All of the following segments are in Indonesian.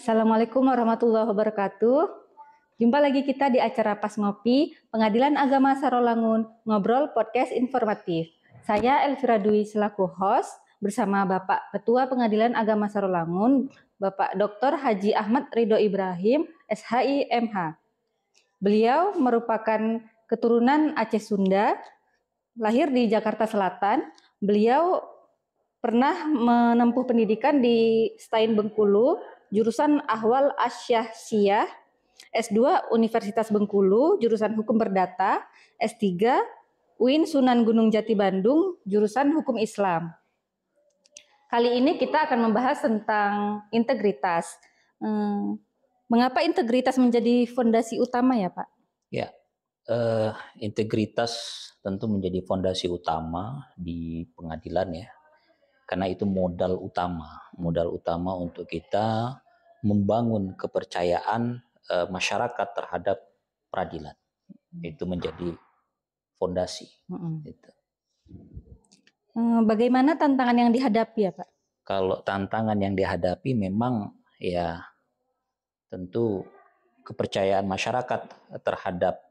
Assalamualaikum warahmatullahi wabarakatuh. Jumpa lagi kita di acara Pas Ngopi, Pengadilan Agama Sarolangun, Ngobrol Podcast Informatif. Saya Elvira Dwi selaku host bersama Bapak Ketua Pengadilan Agama Sarolangun, Bapak Dr. Haji Ahmad Ridho Ibrahim, SHI MH. Beliau merupakan keturunan Aceh Sunda, lahir di Jakarta Selatan. Beliau pernah menempuh pendidikan di Stain Bengkulu, jurusan Ahwal Asy-Syiah, S2 Universitas Bengkulu, jurusan Hukum Perdata, S3 UIN Sunan Gunung Jati Bandung, jurusan Hukum Islam. Kali ini kita akan membahas tentang integritas. Mengapa integritas menjadi fondasi utama ya Pak? Ya, integritas tentu menjadi fondasi utama di pengadilan ya. Karena itu modal utama untuk kita membangun kepercayaan masyarakat terhadap peradilan. Itu menjadi fondasi. Gitu. Bagaimana tantangan yang dihadapi ya Pak? Kalau tantangan yang dihadapi memang ya tentu kepercayaan masyarakat terhadap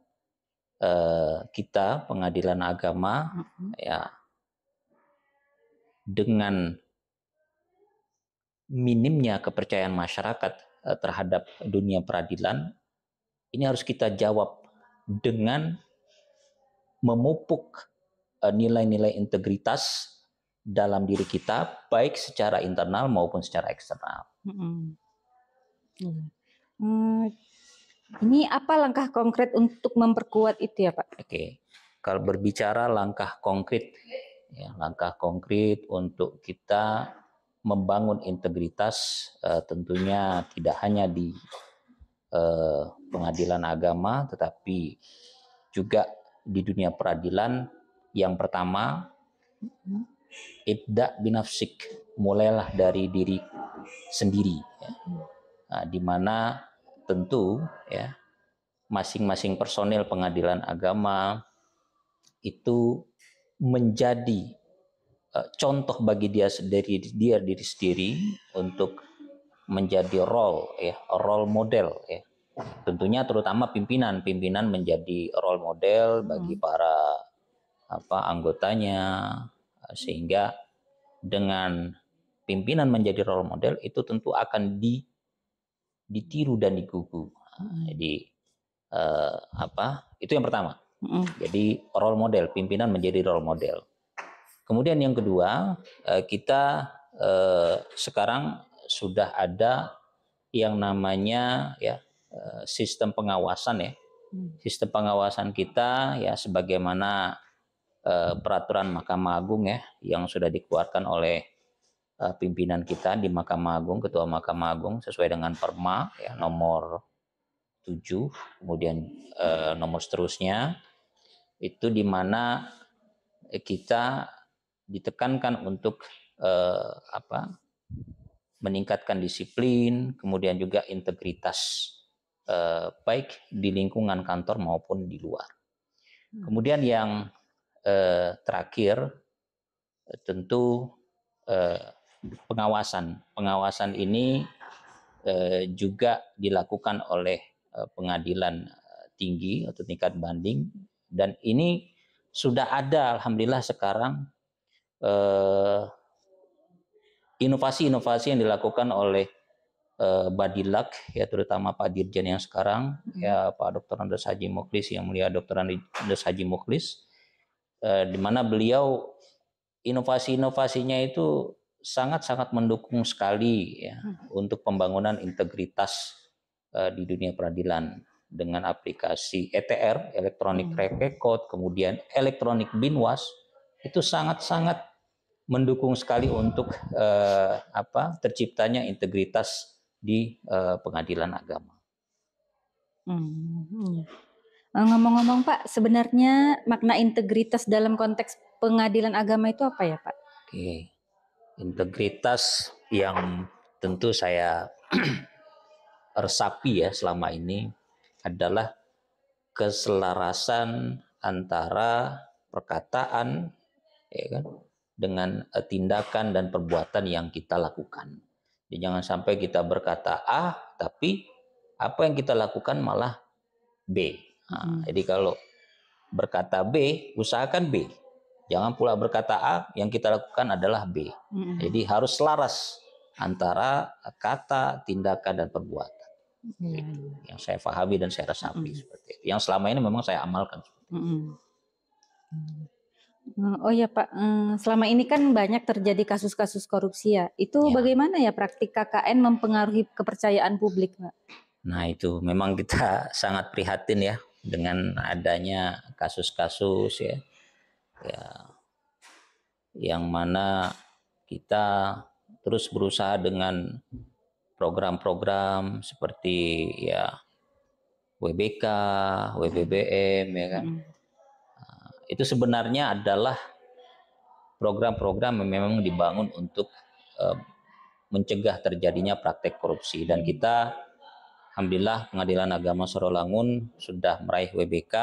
kita pengadilan agama ya dengan minimnya kepercayaan masyarakat terhadap dunia peradilan, ini harus kita jawab dengan memupuk nilai-nilai integritas dalam diri kita, baik secara internal maupun secara eksternal. Ini apa langkah konkret untuk memperkuat itu ya Pak? Oke, kalau berbicara langkah konkret, ya, langkah konkret untuk kita membangun integritas tentunya tidak hanya di pengadilan agama, tetapi juga di dunia peradilan. Yang pertama, ibda binafsik, mulailah dari diri sendiri, ya. Nah, di mana tentu ya masing-masing personel pengadilan agama itu menjadi contoh bagi dia diri sendiri untuk menjadi role model ya. Tentunya terutama pimpinan menjadi role model bagi para anggotanya, sehingga dengan pimpinan menjadi role model itu tentu akan ditiru dan digugu. Jadi itu yang pertama. Jadi role model, pimpinan menjadi role model. Kemudian yang kedua, kita sekarang sudah ada yang namanya ya sistem pengawasan ya. Sistem pengawasan kita ya sebagaimana peraturan Mahkamah Agung ya yang sudah dikeluarkan oleh pimpinan kita di Mahkamah Agung, Ketua Mahkamah Agung sesuai dengan Perma ya nomor 7, kemudian nomor seterusnya, itu di mana kita ditekankan untuk meningkatkan disiplin, kemudian juga integritas baik di lingkungan kantor maupun di luar. Kemudian yang terakhir tentu pengawasan ini juga dilakukan oleh pengadilan tinggi atau tingkat banding, dan ini sudah ada alhamdulillah sekarang inovasi-inovasi yang dilakukan oleh Badilak ya, terutama Pak Dirjen yang sekarang ya Pak Dr. Andes Haji Mukhlis, yang mulia Dr. Andes Haji Mukhlis, di mana beliau inovasi-inovasinya itu sangat-sangat mendukung sekali ya untuk pembangunan integritas di dunia peradilan dengan aplikasi ETR, Electronic Record, kemudian Electronic Binwas, itu sangat-sangat mendukung sekali untuk terciptanya integritas di pengadilan agama. Ngomong-ngomong Pak, sebenarnya makna integritas dalam konteks pengadilan agama itu apa ya Pak? Oke, integritas yang tentu saya resapi ya selama ini adalah keselarasan antara perkataan ya kan dengan tindakan dan perbuatan yang kita lakukan. Jadi jangan sampai kita berkata A tapi apa yang kita lakukan malah B. Jadi kalau berkata B, usahakan B. Jangan pula berkata A, yang kita lakukan adalah B. Jadi harus selaras antara kata, tindakan, dan perbuatan. Itu yang saya pahami dan saya resapi seperti itu. Yang selama ini memang saya amalkan. Oh ya Pak, selama ini kan banyak terjadi kasus-kasus korupsi ya. Itu bagaimana ya praktik KKN mempengaruhi kepercayaan publik, Pak? Nah itu memang kita sangat prihatin ya dengan adanya kasus-kasus ya, yang mana kita terus berusaha dengan program-program seperti ya WBK, WBBM ya kan. Itu sebenarnya adalah program-program yang memang dibangun untuk mencegah terjadinya praktek korupsi, dan kita alhamdulillah Pengadilan Agama Sorolangun sudah meraih WBK,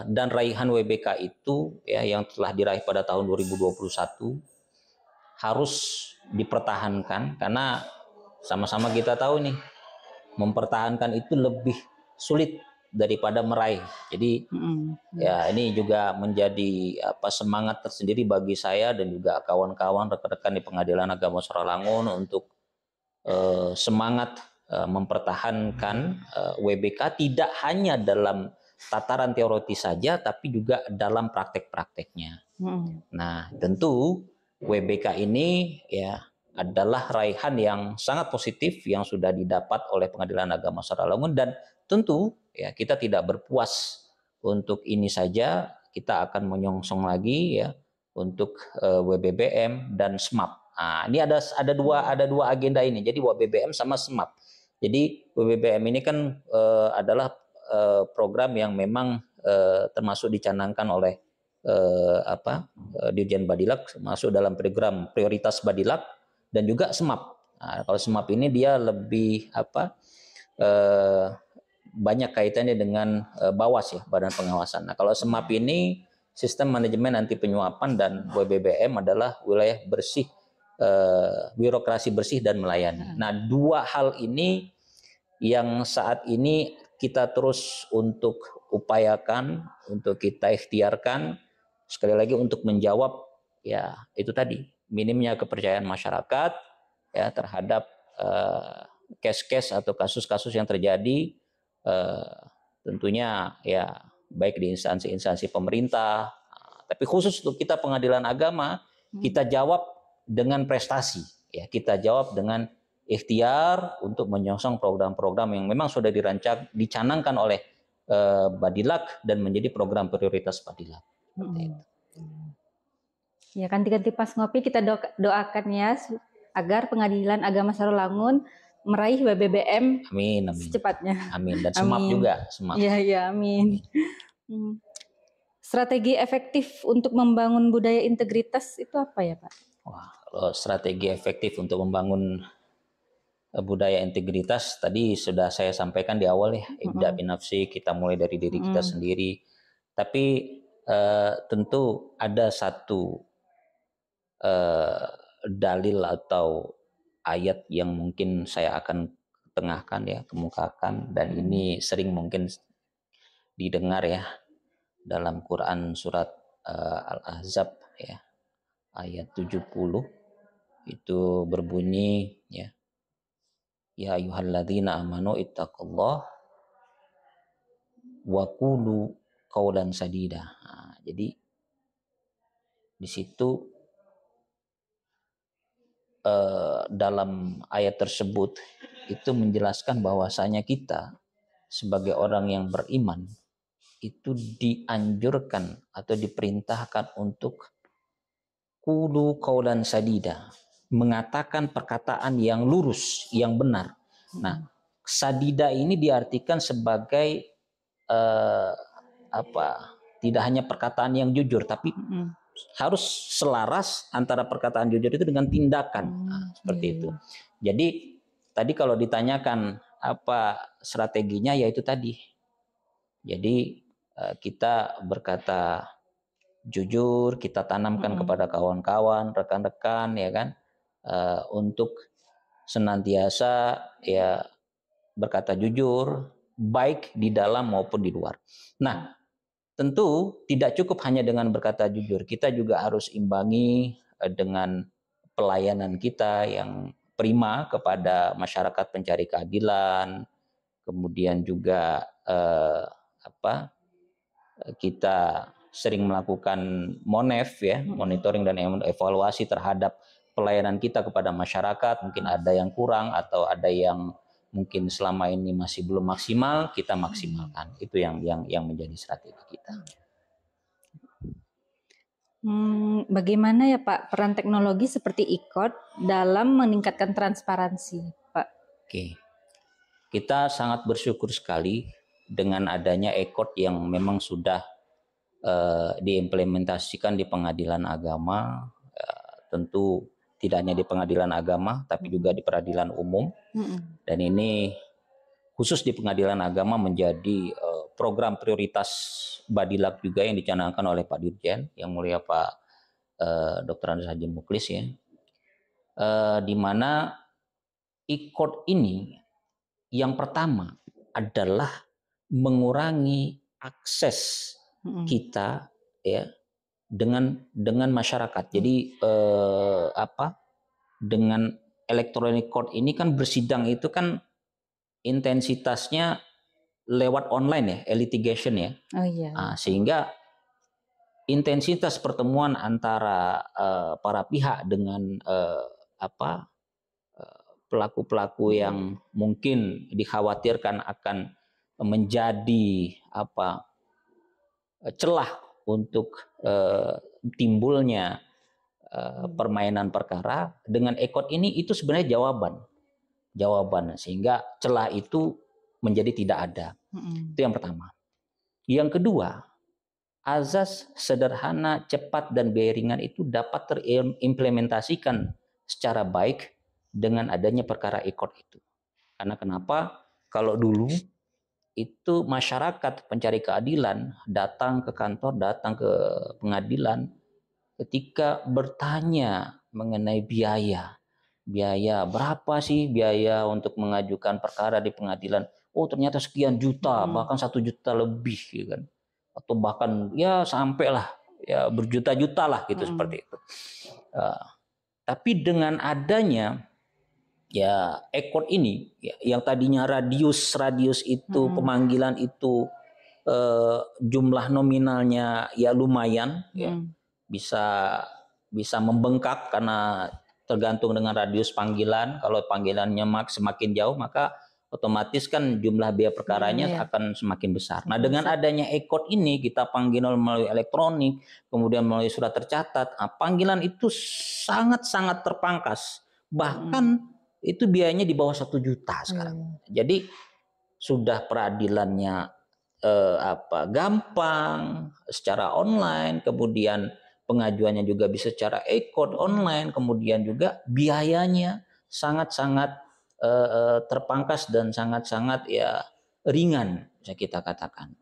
dan raihan WBK itu ya yang telah diraih pada tahun 2021 harus dipertahankan, karena sama-sama kita tahu nih mempertahankan itu lebih sulit daripada meraih. Jadi ya ini juga menjadi semangat tersendiri bagi saya dan juga kawan-kawan rekan-rekan di Pengadilan Agama Sorolangun untuk semangat mempertahankan WBK tidak hanya dalam tataran teoritis saja, tapi juga dalam praktek-prakteknya. Nah, tentu WBK ini ya adalah raihan yang sangat positif yang sudah didapat oleh Pengadilan Agama Sorolangun, dan tentu ya kita tidak berpuas untuk ini saja, kita akan menyongsong lagi ya untuk WBBM dan SMAP. Nah, ini ada dua agenda ini. Jadi WBBM sama SMAP. Jadi WBBM ini kan adalah program yang memang termasuk dicanangkan oleh Dirjen Badilak, masuk dalam program prioritas Badilak, dan juga SMAP. Nah, kalau SMAP ini dia lebih banyak kaitannya dengan Bawas ya, Badan Pengawasan. Nah, kalau SMAP ini Sistem Manajemen Anti Penyuapan, dan WBBM adalah wilayah bersih, birokrasi bersih dan melayani. Nah, dua hal ini yang saat ini kita terus untuk upayakan, untuk kita ikhtiarkan, sekali lagi untuk menjawab ya itu tadi minimnya kepercayaan masyarakat ya terhadap case-case atau kasus-kasus yang terjadi, tentunya ya baik di instansi-instansi pemerintah, tapi khusus untuk kita Pengadilan Agama, kita jawab dengan prestasi ya, kita jawab dengan ikhtiar untuk menyongsong program-program yang memang sudah dicanangkan oleh Badilak dan menjadi program prioritas Badilak. Ya, ganti-ganti pas ngopi kita doakan ya agar Pengadilan Agama Sorolangun meraih WBBM amin, secepatnya. Amin. Dan SMAP juga. SMAP. Ya, amin. Strategi efektif untuk membangun budaya integritas itu apa ya Pak? Wah, kalau strategi efektif untuk membangun budaya integritas tadi sudah saya sampaikan di awal ya, ibda binafsi, kita mulai dari diri kita sendiri. Tapi tentu ada satu dalil atau ayat yang mungkin saya akan tengahkan ya, kemukakan, dan ini sering mungkin didengar ya dalam Quran surat Al-Ahzab ya ayat 70 itu berbunyi ya ayyuhalladzina amanu ittaqullah wa qulu qaulan sadida. Nah, jadi di situ dalam ayat tersebut itu menjelaskan bahwasanya kita sebagai orang yang beriman itu dianjurkan atau diperintahkan untuk qulu qaulan sadida, mengatakan perkataan yang lurus, yang benar. Nah, sadida ini diartikan sebagai tidak hanya perkataan yang jujur, tapi harus selaras antara perkataan jujur itu dengan tindakan. Seperti itu. Jadi tadi kalau ditanyakan apa strateginya, yaitu tadi. Jadi kita berkata jujur, kita tanamkan kepada kawan-kawan, rekan-rekan ya kan, untuk senantiasa ya berkata jujur, baik di dalam maupun di luar. Nah, tentu tidak cukup hanya dengan berkata jujur, kita juga harus imbangi dengan pelayanan kita yang prima kepada masyarakat pencari keadilan, kemudian juga kita sering melakukan MONEV ya, monitoring dan evaluasi terhadap pelayanan kita kepada masyarakat. Mungkin ada yang kurang atau ada yang mungkin selama ini masih belum maksimal, kita maksimalkan. Itu yang menjadi strategi kita. Bagaimana ya Pak peran teknologi seperti e-court dalam meningkatkan transparansi, Pak? Oke, kita sangat bersyukur sekali dengan adanya e-court yang memang sudah diimplementasikan di pengadilan agama, tentu tidak hanya di pengadilan agama, tapi juga di peradilan umum. Dan ini khusus di pengadilan agama menjadi program prioritas Badilak juga yang dicanangkan oleh Pak Dirjen, yang mulia Pak Dr. Andes Haji Muklis ya, di mana e-court ini yang pertama adalah mengurangi akses kita ya dengan masyarakat. Jadi dengan electronic court ini kan bersidang itu kan intensitasnya lewat online ya, litigation ya. Oh iya. Sehingga intensitas pertemuan antara para pihak dengan pelaku-pelaku yang mungkin dikhawatirkan akan menjadi celah untuk timbulnya permainan perkara, dengan e-court ini itu sebenarnya jawaban sehingga celah itu menjadi tidak ada. Itu yang pertama. Yang kedua, azas sederhana, cepat dan biaya ringan itu dapat terimplementasikan secara baik dengan adanya perkara e-court itu. Karena kenapa? Kalau dulu itu masyarakat pencari keadilan datang ke kantor, datang ke pengadilan, ketika bertanya mengenai biaya berapa sih biaya untuk mengajukan perkara di pengadilan? Oh ternyata sekian juta, bahkan 1 juta lebih, ya kan? Atau bahkan ya sampailah ya berjuta-juta lah gitu seperti itu. Tapi dengan adanya ya e-court ini ya, yang tadinya radius itu pemanggilan itu jumlah nominalnya ya lumayan ya, bisa membengkak karena tergantung dengan radius panggilan. Kalau panggilannya semakin jauh maka otomatis kan jumlah biaya perkaranya akan semakin besar. Nah dengan adanya e-court ini kita panggil melalui elektronik, kemudian melalui surat tercatat, panggilan itu sangat-sangat terpangkas. Bahkan itu biayanya di bawah 1 juta sekarang. Jadi sudah peradilannya gampang secara online, kemudian pengajuannya juga bisa secara e-court online, kemudian juga biayanya sangat-sangat terpangkas dan sangat-sangat ya ringan bisa kita katakan.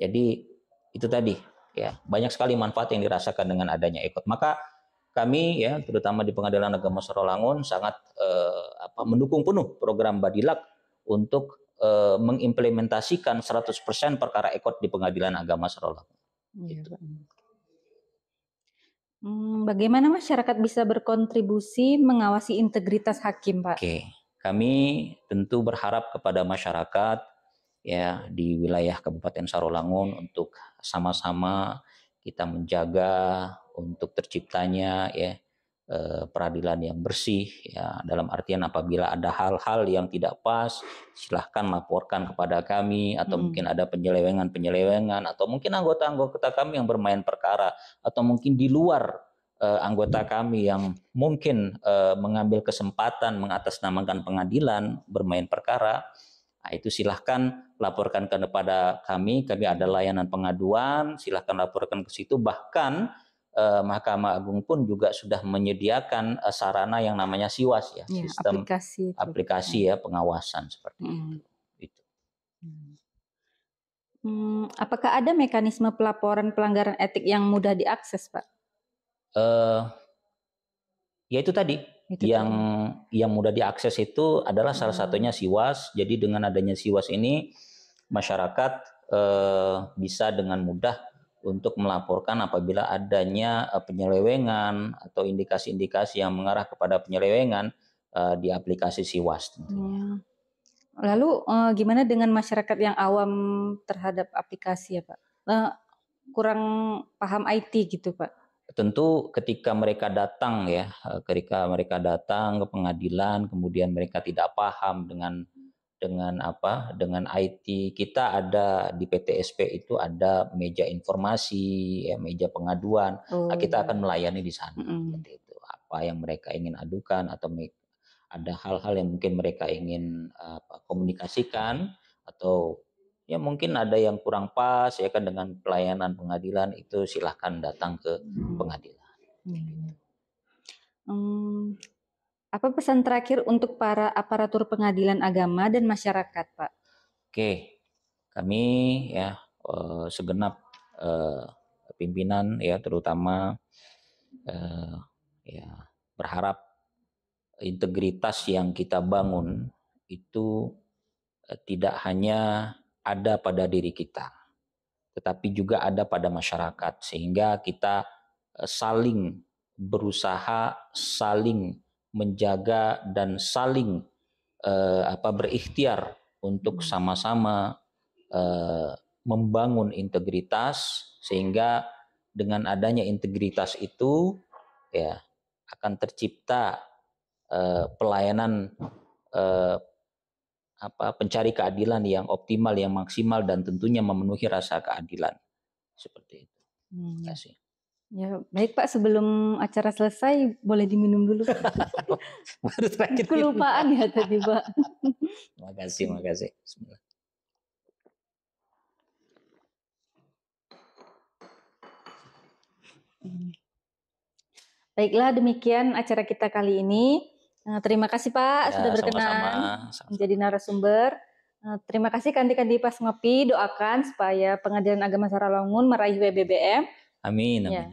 Jadi itu tadi ya banyak sekali manfaat yang dirasakan dengan adanya e-court. Maka kami ya terutama di Pengadilan Agama Sarawangun sangat mendukung penuh program Badilak untuk mengimplementasikan 100% perkara e-court di Pengadilan Agama Sarawangun. Gitu. Bagaimana masyarakat bisa berkontribusi mengawasi integritas hakim, Pak? Oke, kami tentu berharap kepada masyarakat ya di wilayah Kabupaten Sarawangun untuk sama-sama kita menjaga untuk terciptanya ya peradilan yang bersih ya, dalam artian apabila ada hal-hal yang tidak pas silahkan laporkan kepada kami, atau mungkin ada penyelewengan atau mungkin anggota-anggota kami yang bermain perkara, atau mungkin di luar anggota kami yang mungkin mengambil kesempatan mengatasnamakan pengadilan bermain perkara. Nah, itu silahkan laporkan kepada kami ada layanan pengaduan, silahkan laporkan ke situ. Bahkan Mahkamah Agung pun juga sudah menyediakan sarana yang namanya SIWAS ya, sistem aplikasi ya pengawasan seperti itu. Apakah ada mekanisme pelaporan pelanggaran etik yang mudah diakses, Pak? Ya itu tadi Itu yang tadi. yang mudah diakses itu adalah salah satunya Siwas. Jadi dengan adanya Siwas ini masyarakat bisa dengan mudah untuk melaporkan apabila adanya penyelewengan atau indikasi-indikasi yang mengarah kepada penyelewengan di aplikasi Siwas tentunya. Lalu gimana dengan masyarakat yang awam terhadap aplikasi ya Pak? Kurang paham IT gitu Pak? Tentu ketika mereka datang ya, ketika mereka datang ke pengadilan, kemudian mereka tidak paham dengan IT. Kita ada di PTSP itu ada meja informasi, ya, meja pengaduan. Nah, kita akan melayani di sana. Seperti itu. Apa yang mereka ingin adukan atau ada hal-hal yang mungkin mereka ingin komunikasikan atau ya mungkin ada yang kurang pas ya kan dengan pelayanan pengadilan, itu silahkan datang ke pengadilan. Apa pesan terakhir untuk para aparatur pengadilan agama dan masyarakat, Pak? Oke, kami ya segenap pimpinan ya terutama ya berharap integritas yang kita bangun itu tidak hanya ada pada diri kita, tetapi juga ada pada masyarakat, sehingga kita saling berusaha, saling menjaga dan saling berikhtiar untuk sama-sama membangun integritas, sehingga dengan adanya integritas itu ya akan tercipta pelayanan pencari keadilan yang optimal, yang maksimal, dan tentunya memenuhi rasa keadilan. Seperti itu. Terima kasih. Ya, baik Pak, sebelum acara selesai boleh diminum dulu. Baru terakhir kelupaan ya tadi Pak. Terima kasih. Bismillah. Baiklah, demikian acara kita kali ini. Terima kasih Pak sudah berkenan menjadi narasumber. Terima kasih Kandi-kandi Pas Ngopi, doakan supaya Pengadilan Agama Sarolangun meraih WBBM. Amin. Ya.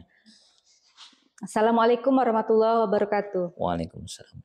Assalamualaikum warahmatullahi wabarakatuh. Waalaikumsalam.